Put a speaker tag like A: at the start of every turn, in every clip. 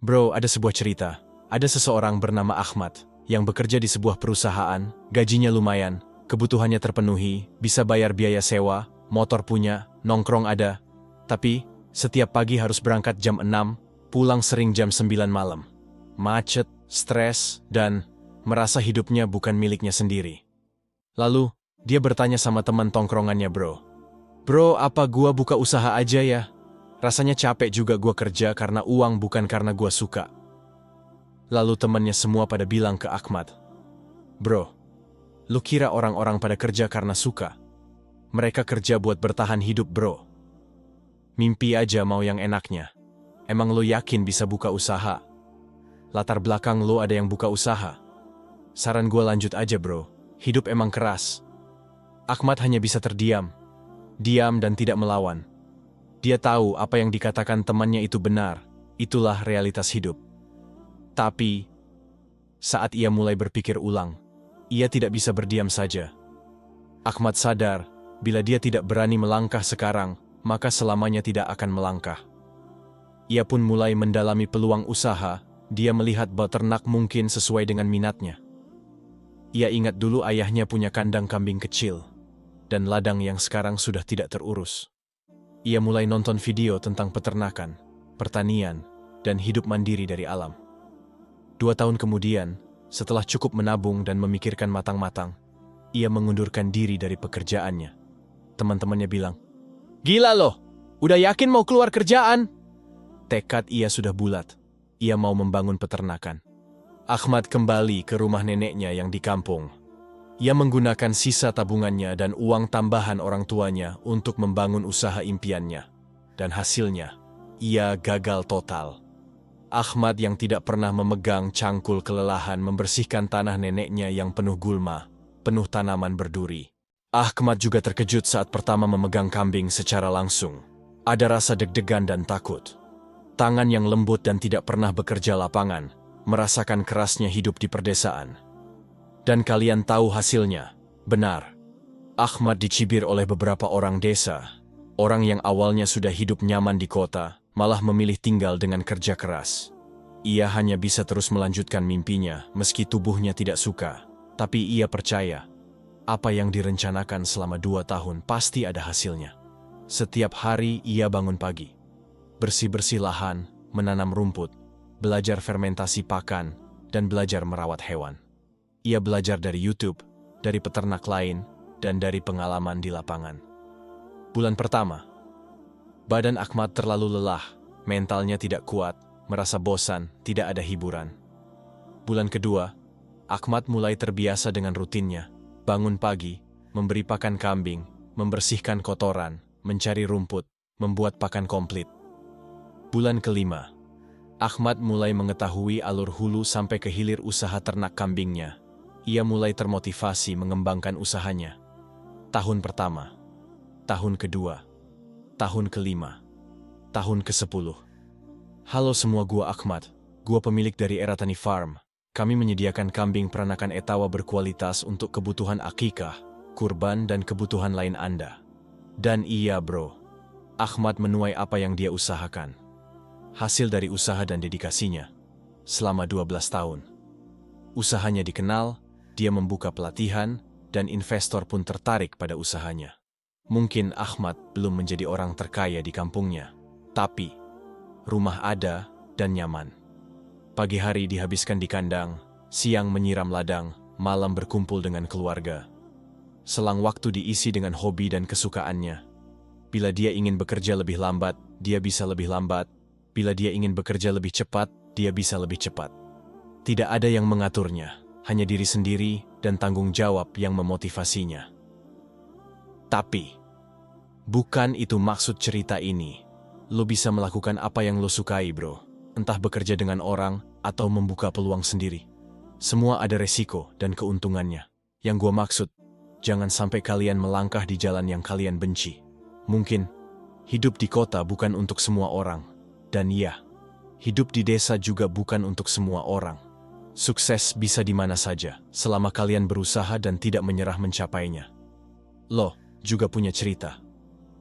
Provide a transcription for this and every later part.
A: Bro, ada sebuah cerita. Ada seseorang bernama Ahmad yang bekerja di sebuah perusahaan, gajinya lumayan, kebutuhannya terpenuhi, bisa bayar biaya sewa, motor punya, nongkrong ada. Tapi, setiap pagi harus berangkat jam 6, pulang sering jam 9 malam. Macet, stres, dan merasa hidupnya bukan miliknya sendiri. Lalu, dia bertanya sama teman tongkrongannya, Bro, apa gua buka usaha aja ya? Rasanya capek juga gua kerja karena uang bukan karena gua suka. Lalu temannya semua pada bilang ke Ahmad, Bro, lu kira orang-orang pada kerja karena suka? Mereka kerja buat bertahan hidup, bro. Mimpi aja mau yang enaknya. Emang lu yakin bisa buka usaha? Latar belakang lu ada yang buka usaha? Saran gua lanjut aja, bro. Hidup emang keras. Ahmad hanya bisa terdiam. Diam dan tidak melawan. Dia tahu apa yang dikatakan temannya itu benar. Itulah realitas hidup. Tapi, saat ia mulai berpikir ulang, ia tidak bisa berdiam saja. Ahmad sadar, bila dia tidak berani melangkah sekarang, maka selamanya tidak akan melangkah. Ia pun mulai mendalami peluang usaha. Dia melihat bahwa ternak mungkin sesuai dengan minatnya. Ia ingat dulu ayahnya punya kandang kambing kecil, dan ladang yang sekarang sudah tidak terurus. Ia mulai nonton video tentang peternakan, pertanian, dan hidup mandiri dari alam. 2 tahun kemudian, setelah cukup menabung dan memikirkan matang-matang, ia mengundurkan diri dari pekerjaannya. Teman-temannya bilang, "Gila loh, udah yakin mau keluar kerjaan?" Tekad ia sudah bulat, ia mau membangun peternakan. Ahmad kembali ke rumah neneknya yang di kampung. Ia menggunakan sisa tabungannya dan uang tambahan orang tuanya untuk membangun usaha impiannya. Dan hasilnya, ia gagal total. Ahmad yang tidak pernah memegang cangkul kelelahan membersihkan tanah neneknya yang penuh gulma, penuh tanaman berduri. Ahmad juga terkejut saat pertama memegang kambing secara langsung. Ada rasa deg-degan dan takut. Tangan yang lembut dan tidak pernah bekerja lapangan, merasakan kerasnya hidup di perdesaan. Dan kalian tahu hasilnya, benar. Ahmad dicibir oleh beberapa orang desa. Orang yang awalnya sudah hidup nyaman di kota, malah memilih tinggal dengan kerja keras. Ia hanya bisa terus melanjutkan mimpinya, meski tubuhnya tidak suka. Tapi ia percaya, apa yang direncanakan selama 2 tahun pasti ada hasilnya. Setiap hari ia bangun pagi, bersih-bersih lahan, menanam rumput, belajar fermentasi pakan, dan belajar merawat hewan. Ia belajar dari YouTube, dari peternak lain, dan dari pengalaman di lapangan. Bulan pertama, badan Ahmad terlalu lelah, mentalnya tidak kuat, merasa bosan, tidak ada hiburan. Bulan kedua, Ahmad mulai terbiasa dengan rutinnya, bangun pagi, memberi pakan kambing, membersihkan kotoran, mencari rumput, membuat pakan komplit. Bulan kelima, Ahmad mulai mengetahui alur hulu sampai ke hilir usaha ternak kambingnya. Ia mulai termotivasi mengembangkan usahanya. Tahun pertama, tahun kedua, tahun kelima, tahun ke-10. Halo semua, gua Ahmad, gua pemilik dari Eratani Farm. Kami menyediakan kambing peranakan etawa berkualitas untuk kebutuhan akikah, kurban, dan kebutuhan lain Anda. Dan iya bro, Ahmad menuai apa yang dia usahakan. Hasil dari usaha dan dedikasinya selama 12 tahun. Usahanya dikenal, dia membuka pelatihan, dan investor pun tertarik pada usahanya. Mungkin Ahmad belum menjadi orang terkaya di kampungnya, tapi rumah ada dan nyaman. Pagi hari dihabiskan di kandang, siang menyiram ladang, malam berkumpul dengan keluarga. Selang waktu diisi dengan hobi dan kesukaannya. Bila dia ingin bekerja lebih lambat, dia bisa lebih lambat. Bila dia ingin bekerja lebih cepat, dia bisa lebih cepat. Tidak ada yang mengaturnya, hanya diri sendiri dan tanggung jawab yang memotivasinya. Tapi, bukan itu maksud cerita ini. Lo bisa melakukan apa yang lo sukai, bro. Entah bekerja dengan orang atau membuka peluang sendiri. Semua ada resiko dan keuntungannya. Yang gua maksud, jangan sampai kalian melangkah di jalan yang kalian benci. Mungkin, hidup di kota bukan untuk semua orang. Dan ya, hidup di desa juga bukan untuk semua orang. Sukses bisa di mana saja, selama kalian berusaha dan tidak menyerah mencapainya. Lo juga punya cerita.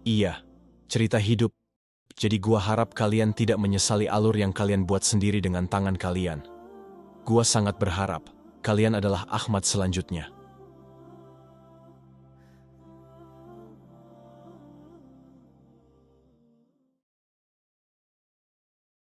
A: Iya, cerita hidup jadi gua harap kalian tidak menyesali alur yang kalian buat sendiri dengan tangan kalian. Gua sangat berharap kalian adalah Ahmad selanjutnya.